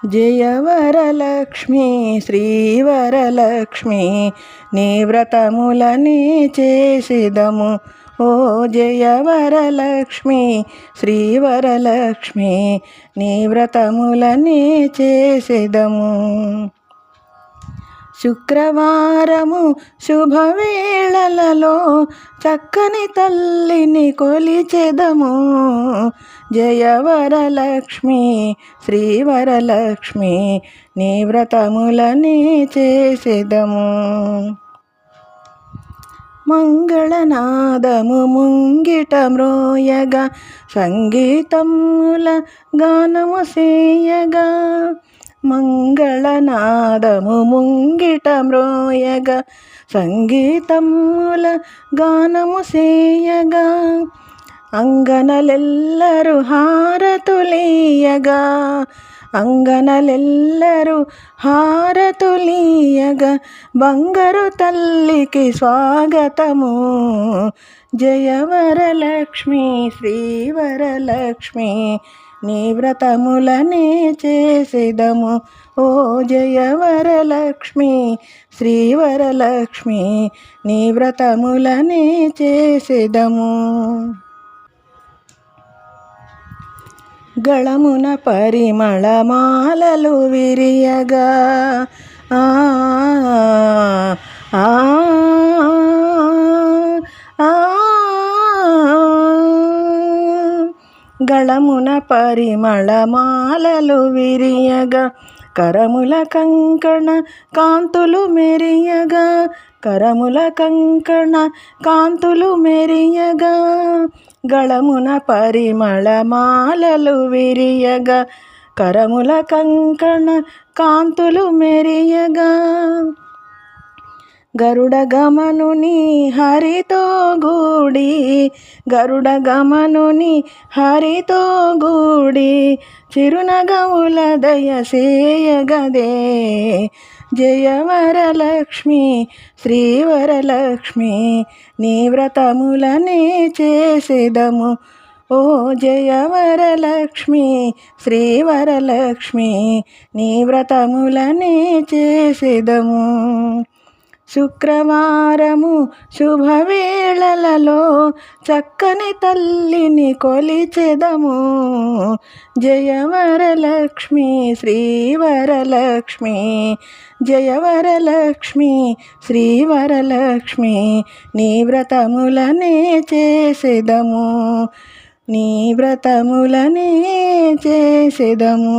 జయ వరలక్ష్మి శ్రీవరలక్ష్మి నీ వ్రతములని చేసిదము. ఓ జయ వరలక్ష్మి శ్రీవరలక్ష్మి నీ వ్రతములని చేసిదము. శుక్రవారము శుభవేళలలో చక్కని తల్లిని కొలిచెదము. జయ వరలక్ష్మి శ్రీవరలక్ష్మి నీ వ్రతములని చేసెదము. మంగళనాదము ముంగిట మ్రోయగా సంగీతముల గానము సేయగా. మంగళనాదము ముంగిట మ్రోయగా సంగీతముల గానము సేయగా. అంగనలెల్లరు హారతులీయగా అంగనలెల్లరు హారతులీయగా. బంగారు తల్లికి స్వాగతము. జయ వరలక్ష్మి శ్రీవరలక్ష్మి నీ వ్రతములనే చేసెదము. ఓ జయ వరలక్ష్మి శ్రీవరలక్ష్మి నీ వ్రతములనే చేసెదము. గళమున పరిమళమాలలు విరియగా ఆ ఆ ఆ గళమున పరిమళమాలలు విరియగా. కరముల కంకణ కాంతులు మెరియగా కరముల కంకణ కాంతులు మెరియగా. గళమున పరిమళమాలలు విరియగా కరముల కంకణ కాంతులు మెరియగా. గరుడ గమనుని హరితో గూడి గరుడ గమనుని హరితో గూడి చిరునగముల దయసేయగదే. జయ వరలక్ష్మి శ్రీవరలక్ష్మి నీ వ్రతములనే చేసెదము. ఓ జయ వరలక్ష్మి శ్రీవరలక్ష్మి నీ వ్రతములనే చేసెదము. శుక్రవారము శుభవేళలలో చక్కని తల్లిని కొలిచెదము. జయ వరలక్ష్మి శ్రీవరలక్ష్మి జయ వరలక్ష్మి శ్రీవరలక్ష్మి నీ వ్రతములనే చేసెదము. నీ వ్రతములనే చేసెదము.